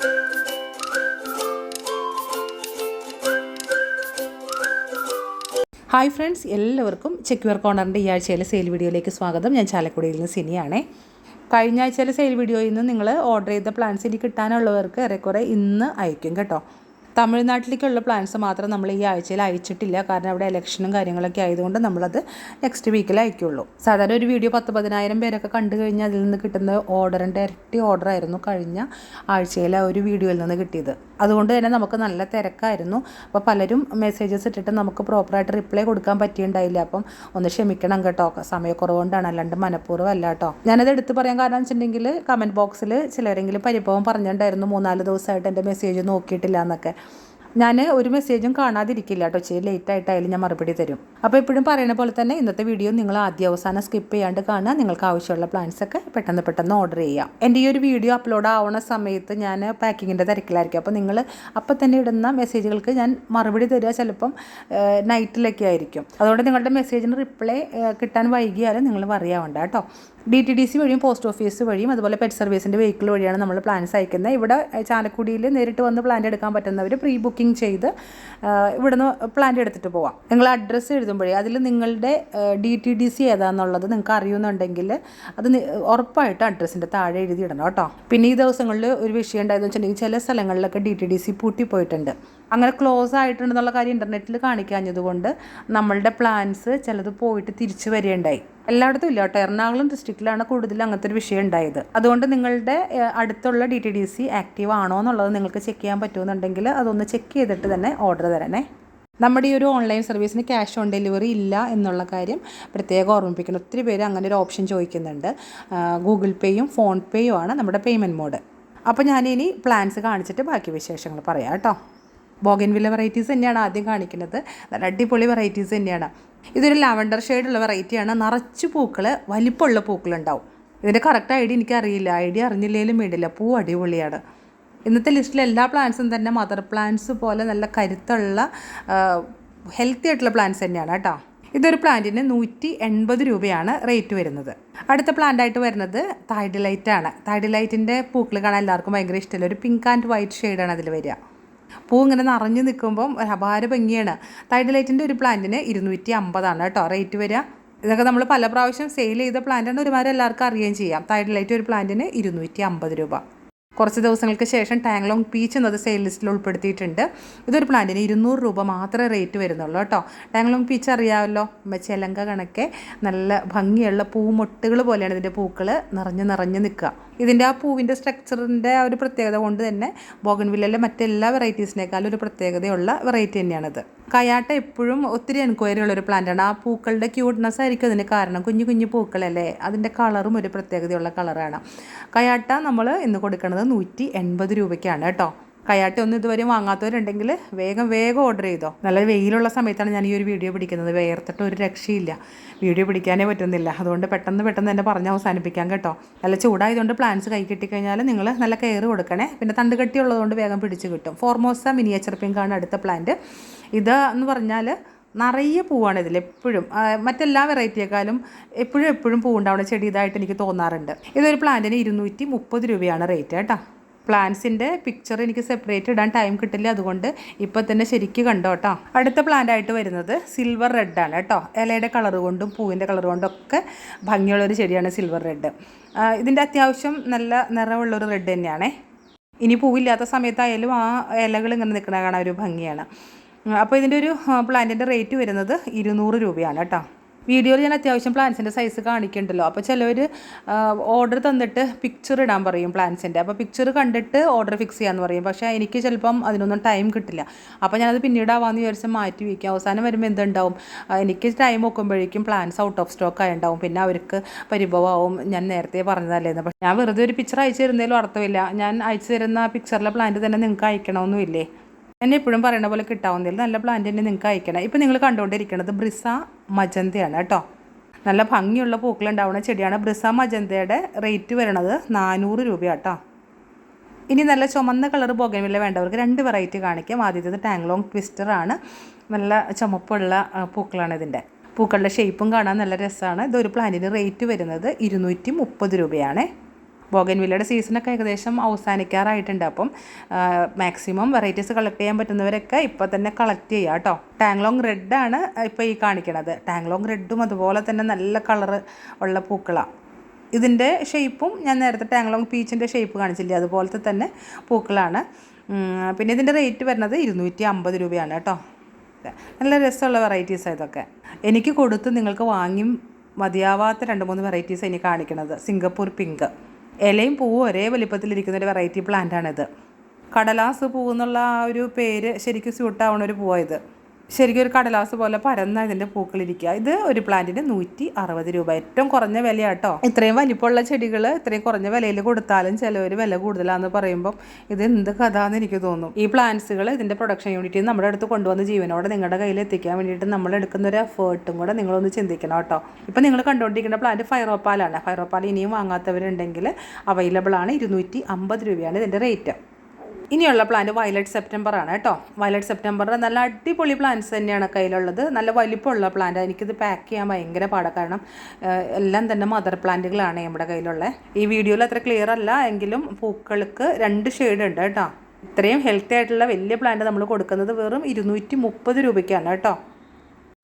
Hi friends, എല്ലാവർക്കും ചെക്യുവർ കോർണറിൻ്റെ ഈ ആഴ്ചയിലെ സെയിൽ വീഡിയോയിലേക്ക് സ്വാഗതം. ഞാൻ ചാലക്കുടിയിൽ നിന്ന് സിനിയാണേ. കഴിഞ്ഞ ആഴ്ചയിലെ സെയിൽ വീഡിയോയിൽ നിന്ന് നിങ്ങൾ ഓർഡർ ചെയ്ത പ്ലാൻസ് ഇനി കിട്ടാനുള്ളവർക്ക് ഏറെക്കുറെ ഇന്ന് അയക്കും കേട്ടോ. തമിഴ്നാട്ടിലേക്കുള്ള പ്ലാൻസ് മാത്രം നമ്മൾ ഈ ആഴ്ചയിൽ അയച്ചിട്ടില്ല, കാരണം അവിടെ ഇലക്ഷനും കാര്യങ്ങളൊക്കെ ആയതുകൊണ്ട് നമ്മളത് നെക്സ്റ്റ് വീക്കിൽ അയക്കുള്ളൂ. സാധാരണ ഒരു വീഡിയോ 10,000 പേരൊക്കെ കണ്ടു കഴിഞ്ഞാൽ അതിൽ നിന്ന് കിട്ടുന്ന ഓർഡറിൻ്റെ ഇരട്ടി ഓർഡറായിരുന്നു കഴിഞ്ഞ ആഴ്ചയിലെ ഒരു വീഡിയോയിൽ നിന്ന് കിട്ടിയത്. അതുകൊണ്ട് തന്നെ നമുക്ക് നല്ല തിരക്കായിരുന്നു. അപ്പോൾ പലരും മെസ്സേജസ് ഇട്ടിട്ട് നമുക്ക് പ്രോപ്പറായിട്ട് റിപ്ലൈ കൊടുക്കാൻ പറ്റിയിട്ടുണ്ടായില്ല. അപ്പം ഒന്ന് ക്ഷമിക്കണം കേട്ടോ, സമയക്കുറവുകൊണ്ടാണ്, അല്ലാണ്ട് മനഃപൂർവ്വം അല്ല കേട്ടോ. ഞാനത് എടുത്ത് പറയാൻ കാരണം വെച്ചിട്ടുണ്ടെങ്കിൽ കമൻറ്റ് ബോക്സിൽ ചിലരെങ്കിലും പരിഭവം പറഞ്ഞിട്ടുണ്ടായിരുന്നു 3-4 ദിവസമായിട്ട് എൻ്റെ മെസ്സേജ് നോക്കിയിട്ടില്ല എന്നൊക്കെ. ഞാൻ ഒരു മെസ്സേജും കാണാതിരിക്കില്ല കേട്ടോ, ഇച്ചിരി ലേറ്റായിട്ടായാലും ഞാൻ മറുപടി തരും. അപ്പോൾ എപ്പോഴും പറയുന്ന പോലെ തന്നെ ഇന്നത്തെ വീഡിയോ നിങ്ങൾ ആദ്യ അവസാനം സ്കിപ്പ് ചെയ്യാണ്ട് കാണുക. നിങ്ങൾക്ക് ആവശ്യമുള്ള പ്ലാൻസൊക്കെ പെട്ടെന്ന് ഓർഡർ ചെയ്യാം. എൻ്റെ ഈ ഒരു വീഡിയോ അപ്ലോഡ് ആവുന്ന സമയത്ത് ഞാൻ പാക്കിങ്ങിൻ്റെ തിരക്കിലായിരിക്കും. അപ്പോൾ നിങ്ങൾ അപ്പം തന്നെ ഇടുന്ന മെസ്സേജുകൾക്ക് ഞാൻ മറുപടി തരിക ചിലപ്പം നൈറ്റിലൊക്കെ ആയിരിക്കും. അതുകൊണ്ട് നിങ്ങളുടെ മെസ്സേജിന് റിപ്ലൈ കിട്ടാൻ വൈകിയാലും നിങ്ങൾ പറയാവണ്ട കേട്ടോ. DTDC വഴിയും പോസ്റ്റ് ഓഫീസ് വഴിയും അതുപോലെ പെറ്റ് സർവീസിൻ്റെ വെഹിക്കിൾ വഴിയാണ് നമ്മൾ പ്ലാൻസ് അയക്കുന്നത്. ഇവിടെ ചാലക്കുടിയിൽ നേരിട്ട് വന്ന് പ്ലാന്റ് എടുക്കാൻ പറ്റുന്നവർ പ്രീ ബുക്കിംഗ് ചെയ്ത് ഇവിടുന്ന് പ്ലാന്റ് എടുത്തിട്ട് പോവാം. നിങ്ങൾ അഡ്രസ്സ് എഴുതുമ്പോഴേ അതിൽ നിങ്ങളുടെ DTDC ഏതാണെന്നുള്ളത് നിങ്ങൾക്ക് അറിയുന്നുണ്ടെങ്കിൽ അത് ഉറപ്പായിട്ട് അഡ്രസ്സിൻ്റെ താഴെ എഴുതിയിടണം കേട്ടോ. പിന്നെ ഈ ദിവസങ്ങളിൽ ഒരു വിഷയം ഉണ്ടായതെന്ന് വെച്ചിട്ടുണ്ടെങ്കിൽ ചില സ്ഥലങ്ങളിലൊക്കെ DTDC പൂട്ടിപ്പോയിട്ടുണ്ട്. അങ്ങനെ ക്ലോസ് ആയിട്ടുണ്ടെന്നുള്ള കാര്യം ഇൻ്റർനെറ്റിൽ കാണിക്കാഞ്ഞതുകൊണ്ട് നമ്മളുടെ പ്ലാൻസ് ചിലത് പോയിട്ട് തിരിച്ചു വരികയുണ്ടായി. എല്ലായിടത്തും ഇല്ല കേട്ടോ, എറണാകുളം ഡിസ്ട്രിക്റ്റിലാണ് കൂടുതൽ അങ്ങനത്തെ ഒരു വിഷയം ഉണ്ടായത്. അതുകൊണ്ട് നിങ്ങളുടെ അടുത്തുള്ള DTDC ആക്റ്റീവ് ആണോ എന്നുള്ളത് നിങ്ങൾക്ക് ചെക്ക് ചെയ്യാൻ പറ്റുമെന്നുണ്ടെങ്കിൽ അതൊന്ന് ചെക്ക് ചെയ്തിട്ട് തന്നെ ഓർഡർ തരണേ. നമ്മുടെ ഈ ഒരു ഓൺലൈൻ സർവീസിന് ക്യാഷ് ഓൺ ഡെലിവറി ഇല്ല എന്നുള്ള കാര്യം പ്രത്യേകം ഓർമ്മിപ്പിക്കണം. ഒത്തിരി പേര് അങ്ങനെ ഒരു ഓപ്ഷൻ ചോദിക്കുന്നുണ്ട്. ഗൂഗിൾ പേയും ഫോൺ പേയും ആണ് നമ്മുടെ പേയ്മെൻറ്റ് മോഡ്. അപ്പോൾ ഞാനിനി പ്ലാൻസ് കാണിച്ചിട്ട് ബാക്കി വിശേഷങ്ങൾ പറയാം കേട്ടോ. ബോഗൻവില്ല വെറൈറ്റീസ് തന്നെയാണ് ആദ്യം കാണിക്കുന്നത്. നല്ല അടിപൊളി വെറൈറ്റീസ് തന്നെയാണ്. ഇതൊരു ലാവൻഡർ ഷെയ്ഡുള്ള വെറൈറ്റിയാണ്. നിറച്ച് പൂക്കൾ, വലിപ്പമുള്ള പൂക്കളുണ്ടാവും. ഇതിൻ്റെ കറക്റ്റ് ഐഡിയ എനിക്കറിയില്ല, ഐഡിയ അറിഞ്ഞില്ലെങ്കിലും വേണ്ടില്ല, പൂ അടിപൊളിയാണ്. ഇന്നത്തെ ലിസ്റ്റിലെ എല്ലാ പ്ലാന്റ്സും തന്നെ മദർ പ്ലാന്റ്സ് പോലെ നല്ല കരുത്തുള്ള ഹെൽത്തി ആയിട്ടുള്ള പ്ലാന്റ്സ് തന്നെയാണ് കേട്ടോ. ഇതൊരു പ്ലാന്റിന് 180 രൂപയാണ് റേറ്റ് വരുന്നത്. അടുത്ത പ്ലാന്റായിട്ട് വരുന്നത് തായ് ഡിലൈറ്റാണ്. തായ് ഡിലൈറ്റിൻ്റെ പൂക്കൾ കാണാൻ എല്ലാവർക്കും ഭയങ്കര ഇഷ്ടമല്ല. ഒരു പിങ്ക് ആൻഡ് വൈറ്റ് ഷെയ്ഡാണ് അതിൽ വരിക. പൂ ഇങ്ങനെ നിറഞ്ഞു നിൽക്കുമ്പം അപാര ഭംഗിയാണ്. തായ് ഡിലൈറ്റിൻ്റെ ഒരു പ്ലാന്റിന് 250 കേട്ടോ റേറ്റ് വരിക. ഇതൊക്കെ നമ്മൾ പല പ്രാവശ്യം സെയിൽ ചെയ്ത പ്ലാന്റാണ്, ഒരുമാതിരി എല്ലാവർക്കും അറിയുകയും ചെയ്യാം. തായ് ഡിലൈറ്റ് ഒരു പ്ലാന്റിന് 250 രൂപ. കുറച്ച് ദിവസങ്ങൾക്ക് ശേഷം ടാങ്ലോങ് പീച്ച് എന്നത് സെയിൽ ലിസ്റ്റിൽ ഉൾപ്പെടുത്തിയിട്ടുണ്ട്. ഇതൊരു പ്ലാന്റിന് 200 രൂപ മാത്രമേ റേറ്റ് വരുന്നുള്ളൂ കേട്ടോ. ടാങ്ലോങ് പീച്ച് അറിയാമല്ലോ, ചിലങ്ക കണക്കെ നല്ല ഭംഗിയുള്ള പൂമൊട്ടുകൾ പോലെയാണ് ഇതിൻ്റെ പൂക്കൾ നിറഞ്ഞ് നിൽക്കുക. ഇതിൻ്റെ ആ പൂവിൻ്റെ സ്ട്രക്ചറിൻ്റെ ആ ഒരു പ്രത്യേകത കൊണ്ട് തന്നെ ബോഗൻവില്ലയിലെ മറ്റെല്ലാ വെറൈറ്റീസിനേക്കാളും ഒരു പ്രത്യേകതയുള്ള വെറൈറ്റി തന്നെയാണിത്. കയാട്ട എപ്പോഴും ഒത്തിരി എൻക്വയറി ഉള്ളൊരു പ്ലാന്റാണ്. ആ പൂക്കളുടെ ക്യൂട്ട്നെസ് ആയിരിക്കും അതിന് കാരണം. കുഞ്ഞു പൂക്കളല്ലേ, അതിൻ്റെ കളറും ഒരു പ്രത്യേകതയുള്ള കളറാണ്. കയാട്ട നമ്മൾ ഇന്ന് കൊടുക്കുന്നത് 180 രൂപയ്ക്കാണ് കേട്ടോ. കയാട്ട ഒന്നും ഇതുവരെ വാങ്ങാത്തവരുണ്ടെങ്കിൽ വേഗം ഓർഡർ ചെയ്തോ. നല്ല വെയിലുള്ള സമയത്താണ് ഞാൻ ഈ ഒരു വീഡിയോ പിടിക്കുന്നത്. വേർത്തിട്ട് ഒരു രക്ഷയില്ല, വീഡിയോ പിടിക്കാനേ പറ്റുന്നില്ല. അതുകൊണ്ട് പെട്ടെന്ന് തന്നെ പറഞ്ഞ് അവസാനിപ്പിക്കാം കേട്ടോ. നല്ല ചൂടായതുകൊണ്ട് പ്ലാന്റ്സ് കൈ കിട്ടിക്കഴിഞ്ഞാൽ നിങ്ങൾ നല്ല കെയർ കൊടുക്കണേ. പിന്നെ തണ്ട് കെട്ടി ഉള്ളതുകൊണ്ട് വേഗം പിടിച്ച് കിട്ടും. ഫോർമോസ മിനിയേച്ചർ പിങ്കാണ് അടുത്ത പ്ലാന്റ്. ഇത് എന്ന് പറഞ്ഞാൽ നിറയെ പൂവാണ് ഇതിൽ എപ്പോഴും. മറ്റെല്ലാ വെറൈറ്റിയേക്കാളും എപ്പോഴും പൂവുണ്ടാവുന്ന ചെടി ഇതായിട്ട് എനിക്ക് തോന്നാറുണ്ട്. ഇതൊരു പ്ലാന്റിന് 230 രൂപയാണ് റേറ്റ് കേട്ടോ. പ്ലാന്റ്സിൻ്റെ പിക്ചർ എനിക്ക് സെപ്പറേറ്റ് ഇടാൻ ടൈം കിട്ടില്ല, അതുകൊണ്ട് ഇപ്പം തന്നെ ശരിക്കും കണ്ടോ കേട്ടോ. അടുത്ത പ്ലാന്റായിട്ട് വരുന്നത് സിൽവർ റെഡാണ് കേട്ടോ. ഇലയുടെ കളർ കൊണ്ടും പൂവിൻ്റെ കളർ കൊണ്ടും ഒക്കെ ഭംഗിയുള്ളൊരു ചെടിയാണ് സിൽവർ റെഡ്. ഇതിൻ്റെ അത്യാവശ്യം നല്ല നിറമുള്ളൊരു റെഡ് തന്നെയാണേ. ഇനി പൂവില്ലാത്ത സമയത്തായാലും ആ ഇലകൾ ഇങ്ങനെ നിൽക്കണ കാണാൻ ഒരു ഭംഗിയാണ്. അപ്പോൾ ഇതിൻ്റെ ഒരു പ്ലാന്റിൻ്റെ റേറ്റ് വരുന്നത് 200 രൂപയാണ് കേട്ടോ. വീഡിയോയിൽ ഞാൻ അത്യാവശ്യം പ്ലാന്റ്സിൻ്റെ സൈസ് കാണിക്കുന്നുണ്ടല്ലോ. അപ്പോൾ ചിലവർ ഓർഡർ തന്നിട്ട് പിക്ചർ ഇടാൻ പറയും പ്ലാന്റ്സിൻ്റെ. അപ്പോൾ പിക്ചർ കണ്ടിട്ട് ഓർഡർ ഫിക്സ് ചെയ്യാമെന്ന് പറയും. പക്ഷേ എനിക്ക് ചിലപ്പം അതിനൊന്നും ടൈം കിട്ടില്ല. അപ്പോൾ ഞാനത് പിന്നീടാവാമെന്ന് വിചാരിച്ച് മാറ്റി വയ്ക്കും. അവസാനം വരുമ്പോൾ എന്തുണ്ടാവും, എനിക്ക് ടൈം നോക്കുമ്പോഴേക്കും പ്ലാന്റ്സ് ഔട്ട് ഓഫ് സ്റ്റോക്ക് ആയിട്ടുണ്ടാവും. പിന്നെ അവർക്ക് പരിഭവമാവും, ഞാൻ നേരത്തെ പറഞ്ഞതല്ലേന്ന്. പക്ഷേ ഞാൻ വെറുതെ ഒരു പിക്ചർ അയച്ചു തരുന്നതിലും അർത്ഥമില്ല. ഞാൻ അയച്ചു തരുന്ന പിക്ചറിലെ പ്ലാന്റ് തന്നെ നിങ്ങൾക്ക് അയക്കണമെന്നില്ലേ. എന്നെ എപ്പോഴും പറയുന്ന പോലെ കിട്ടാവുന്നതിൽ നല്ല പ്ലാന്റ് തന്നെ നിങ്ങൾക്ക് അയക്കണം. ഇപ്പോൾ നിങ്ങൾ കണ്ടുകൊണ്ടിരിക്കുന്നത് ബ്രിസ മജന്തയാണ് കേട്ടോ. നല്ല ഭംഗിയുള്ള പൂക്കളുണ്ടാവുന്ന ചെടിയാണ്. ബ്രിസ മജന്തയുടെ റേറ്റ് വരുന്നത് 400 രൂപ കേട്ടോ. ഇനി നല്ല ചുമന്ന കളർ ബോഗൻവില്ല വേണ്ടവർക്ക് 2 വെറൈറ്റി കാണിക്കാം. ആദ്യത്തേത് ടാങ്ലോങ് ട്വിസ്റ്ററാണ്. നല്ല ചുമപ്പുള്ള പൂക്കളാണ് ഇതിൻ്റെ. പൂക്കളുടെ ഷേപ്പും കാണാൻ നല്ല രസമാണ്. ഇതൊരു പ്ലാന്റിന് റേറ്റ് വരുന്നത് 230 രൂപയാണ്. ബോഗൻവില്ലയുടെ സീസണൊക്കെ ഏകദേശം അവസാനിക്കാറായിട്ടുണ്ട്. അപ്പം മാക്സിമം വെറൈറ്റീസ് കളക്ട് ചെയ്യാൻ പറ്റുന്നവരൊക്കെ ഇപ്പോൾ തന്നെ കളക്ട് ചെയ്യുക കേട്ടോ. ടാങ്ലോങ് റെഡാണ് ഇപ്പോൾ ഈ കാണിക്കണത്. ടാങ്ലോങ് റെഡും അതുപോലെ തന്നെ നല്ല കളറ് ഉള്ള പൂക്കളാണ്. ഇതിൻ്റെ ഷേപ്പും ഞാൻ നേരത്തെ ടാങ്ലോങ് പീച്ചിൻ്റെ ഷേപ്പ് കാണിച്ചില്ലേ, അതുപോലത്തെ തന്നെ പൂക്കളാണ്. പിന്നെ ഇതിൻ്റെ റേറ്റ് വരുന്നത് 250 രൂപയാണ് കേട്ടോ. നല്ല രസമുള്ള വെറൈറ്റീസാണ് ഇതൊക്കെ. എനിക്ക് കൊടുത്ത് നിങ്ങൾക്ക് വാങ്ങി മതിയാവാത്ത 2-3 വെറൈറ്റീസ് ഇനി കാണിക്കുന്നത്. സിംഗപ്പൂർ പിങ്ക്, ഇലയും പൂവും ഒരേ വലിപ്പത്തിലിരിക്കുന്നൊരു വെറൈറ്റി പ്ലാന്റാണിത്. കടലാസ് പൂവെന്നുള്ള ആ ഒരു പേര് ശരിക്കും സ്യൂട്ടാവുന്ന ഒരു പൂവാണ് ഇത്. ശരിക്കും ഒരു കടലാസ് പോലെ പരന്ന ഇതിൻ്റെ പൂക്കളിരിക്കുക. ഇത് ഒരു പ്ലാന്റിന് 160 രൂപ, ഏറ്റവും കുറഞ്ഞ വിലയാട്ടോ. ഇത്രയും വലിപ്പമുള്ള ചെടികൾ ഇത്രയും കുറഞ്ഞ വിലയിൽ കൊടുത്താലും ചിലവർ വില കൂടുതലാണെന്ന് പറയുമ്പം ഇത് എന്ത് കഥ എന്ന് എനിക്ക് തോന്നും. ഈ പ്ലാന്റ്സുകൾ ഇതിൻ്റെ പ്രൊഡക്ഷൻ യൂണിറ്റിൽ നമ്മുടെ അടുത്ത് കൊണ്ടുവന്ന് ജീവനോടെ നിങ്ങളുടെ കയ്യിൽ എത്തിക്കാൻ വേണ്ടിയിട്ട് നമ്മൾ എടുക്കുന്ന ഒരു എഫേർട്ടും കൂടെ നിങ്ങളൊന്ന് ചിന്തിക്കണം കേട്ടോ. ഇപ്പം നിങ്ങൾ കണ്ടുകൊണ്ടിരിക്കുന്ന പ്ലാന്റ് ഫൈറോപ്പാലാണ്. ഫൈറോപ്പാൽ ഇനിയും വാങ്ങാത്തവരുണ്ടെങ്കിൽ അവൈലബിൾ ആണ്. 250 രൂപയാണ് ഇതിൻ്റെ റേറ്റ്. ഇനിയുള്ള പ്ലാന്റ് വയലറ്റ് സെപ്റ്റംബർ ആണ് കേട്ടോ. വയലറ്റ് സെപ്റ്റംബറിൻ്റെ നല്ല അടിപൊളി പ്ലാന്റ്സ് തന്നെയാണ് കയ്യിലുള്ളത്. നല്ല വലിപ്പമുള്ള പ്ലാന്റ്. എനിക്കിത് പാക്ക് ചെയ്യാൻ ഭയങ്കര പാടാണ്, കാരണം എല്ലാം തന്നെ മദർ പ്ലാന്റുകളാണ് നമ്മുടെ കയ്യിലുള്ളത്. ഈ വീഡിയോയിൽ അത്ര ക്ലിയർ അല്ല എങ്കിലും പൂക്കൾക്ക് 2 ഷെയ്ഡ് ഉണ്ട് കേട്ടോ. ഇത്രയും ഹെൽത്തി ആയിട്ടുള്ള വലിയ പ്ലാന്റ് നമ്മൾ കൊടുക്കുന്നത് വെറും 230 രൂപയ്ക്കാണ് കേട്ടോ.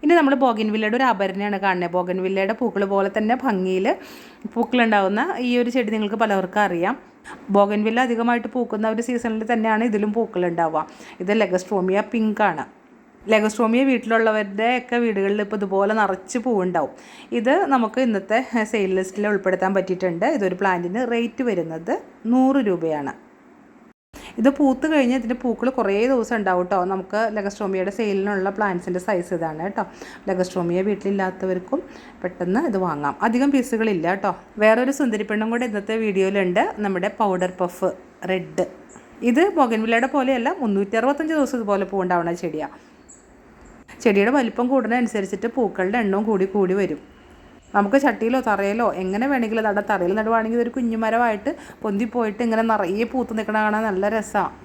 ഇനി നമ്മൾ ബോഗൻവില്ലയുടെ ഒരു ആഭരണമാണ് കാണുന്നത്. ബോഗൻവില്ലയുടെ പൂക്കൾ പോലെ തന്നെ ഭംഗിയിൽ പൂക്കളുണ്ടാകുന്ന ഈ ഒരു ചെടി നിങ്ങൾക്ക് പലർക്കും അറിയാം. ബോഗൻവില്ല അധികമായിട്ട് പൂക്കുന്ന ഒരു സീസണിൽ തന്നെയാണ് ഇതിലും പൂക്കളുണ്ടാവുക. ഇത് ലെഗസ്ട്രോമിയ പിങ്കാണ്. ലെഗസ്ട്രോമിയ വീട്ടിലുള്ളവരുടെ ഒക്കെ വീടുകളിൽ ഇപ്പോൾ ഇതുപോലെ നിറച്ച് പൂവുണ്ടാവും. ഇത് നമുക്ക് ഇന്നത്തെ സെയിൽ ലിസ്റ്റിൽ ഉൾപ്പെടുത്താൻ പറ്റിയിട്ടുണ്ട്. ഇതൊരു പ്ലാന്റിന് റേറ്റ് വരുന്നത് 100 രൂപയാണ്. ഇത് പൂത്ത് കഴിഞ്ഞ് ഇതിൻ്റെ പൂക്കൾ കുറേ ദിവസം ഉണ്ടാവും കേട്ടോ. നമുക്ക് ലെഗസ്ട്രോമിയയുടെ സെയിലിനുള്ള പ്ലാന്റ്സിൻ്റെ സൈസ് ഇതാണ് കേട്ടോ. ലെഗസ്ട്രോമിയ വീട്ടിലില്ലാത്തവർക്കും പെട്ടെന്ന് ഇത് വാങ്ങാം. അധികം പീസുകളില്ല കേട്ടോ. വേറൊരു സുന്ദരിപ്പെണ്ണും കൂടെ ഇന്നത്തെ വീഡിയോയിലുണ്ട്, നമ്മുടെ പൗഡർ പഫ് റെഡ്. ഇത് ബോഗൻവില്ലയുടെ പോലെയല്ല, 365 ദിവസം ഇതുപോലെ പൂവുണ്ടാവുന്ന ചെടിയാണ്. ചെടിയുടെ വലിപ്പം കൂടുന്നതനുസരിച്ചിട്ട് പൂക്കളുടെ എണ്ണവും കൂടി വരും. നമുക്ക് ചട്ടിയിലോ തറയിലോ എങ്ങനെ വേണമെങ്കിലും നടാം. തറയിൽ നടുവാണെങ്കിൽ ഇതൊരു കുഞ്ഞുമരമായിട്ട് പൊന്തിപ്പോയിട്ട് ഇങ്ങനെ നിറയെ പൂത്ത് നിൽക്കണ കാണാൻ നല്ല രസമാണ്.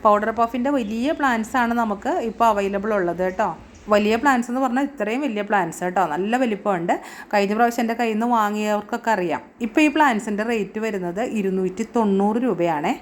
പൗഡർ പഫിൻ്റെ വലിയ പ്ലാന്റ്സാണ് നമുക്ക് ഇപ്പോൾ അവൈലബിൾ ഉള്ളത് കേട്ടോ. വലിയ പ്ലാന്റ്സ് എന്ന് പറഞ്ഞാൽ ഇത്രയും വലിയ പ്ലാന്റ്സ് കേട്ടോ. നല്ല വലിപ്പമുണ്ട്. കഴിഞ്ഞ പ്രാവശ്യം എൻ്റെ കയ്യിൽ നിന്ന് വാങ്ങിയവർക്കൊക്കെ അറിയാം. ഇപ്പോൾ ഈ പ്ലാന്റ്സിൻ്റെ റേറ്റ് വരുന്നത് 290 രൂപയാണേ.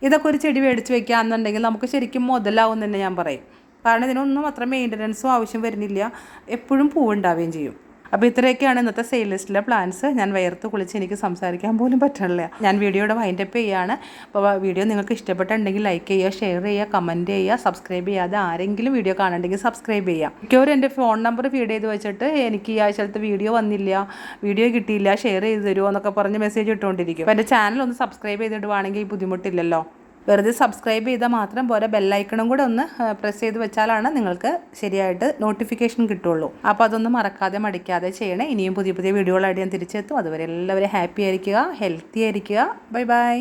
ഇതൊക്കെ ഒരു ചെടി മേടിച്ച് വെക്കുകയാണെന്നുണ്ടെങ്കിൽ നമുക്ക് ശരിക്കും മുതലാവും തന്നെ ഞാൻ പറയും. കാരണം ഇതിനൊന്നും അത്ര മെയിൻ്റനൻസും ആവശ്യം വരുന്നില്ല, എപ്പോഴും പൂവുണ്ടാവുകയും ചെയ്യും. അപ്പോൾ ഇത്രയൊക്കെയാണ് ഇന്നത്തെ സെയിൽ ലിസ്റ്റിലെ പ്ലാൻസ്. ഞാൻ വയർത്ത് കുളിച്ച് എനിക്ക് സംസാരിക്കാൻ പോലും പറ്റണില്ല. ഞാൻ വീഡിയോയുടെ വൈൻഡപ്പ് ചെയ്യുകയാണ്. അപ്പോൾ വീഡിയോ നിങ്ങൾക്ക് ഇഷ്ടപ്പെട്ടുണ്ടെങ്കിൽ ലൈക്ക് ചെയ്യുക, ഷെയർ ചെയ്യുക, കമൻറ്റ് ചെയ്യുക, സബ്സ്ക്രൈബ് ചെയ്യാതെ ആരെങ്കിലും വീഡിയോ കാണുന്നുണ്ടെങ്കിൽ സബ്സ്ക്രൈബ് ചെയ്യാം. മിക്കവരും എൻ്റെ ഫോൺ നമ്പർ ഫീഡ് ചെയ്ത് വെച്ചിട്ട് എനിക്ക് ഈ ആഴ്ചത്തെ വീഡിയോ വന്നില്ല, വീഡിയോ കിട്ടിയില്ല, ഷെയർ ചെയ്ത് തരുമോ എന്നൊക്കെ പറഞ്ഞ് മെസ്സേജ് ഇട്ടുകൊണ്ടിരിക്കും. അപ്പോൾ എൻ്റെ ചാനൽ ഒന്ന് സബ്സ്ക്രൈബ് ചെയ്തിടുവാണെങ്കിൽ ബുദ്ധിമുട്ടില്ലല്ലോ. വെറുതെ സബ്സ്ക്രൈബ് ചെയ്താൽ മാത്രം പോരാ, ബെല്ലൈക്കണും കൂടെ ഒന്ന് പ്രസ് ചെയ്ത് വെച്ചാലാണ് നിങ്ങൾക്ക് ശരിയായിട്ട് നോട്ടിഫിക്കേഷൻ കിട്ടുള്ളൂ. അപ്പോൾ അതൊന്നും മറക്കാതെ മടിക്കാതെ ചെയ്യണേ. ഇനിയും പുതിയ വീഡിയോകളായിട്ട് ഞാൻ തിരിച്ചെത്തും. അതുവരെ എല്ലാവരും ഹാപ്പി ആയിരിക്കുക, ഹെൽത്തി ആയിരിക്കുക. Bye bye.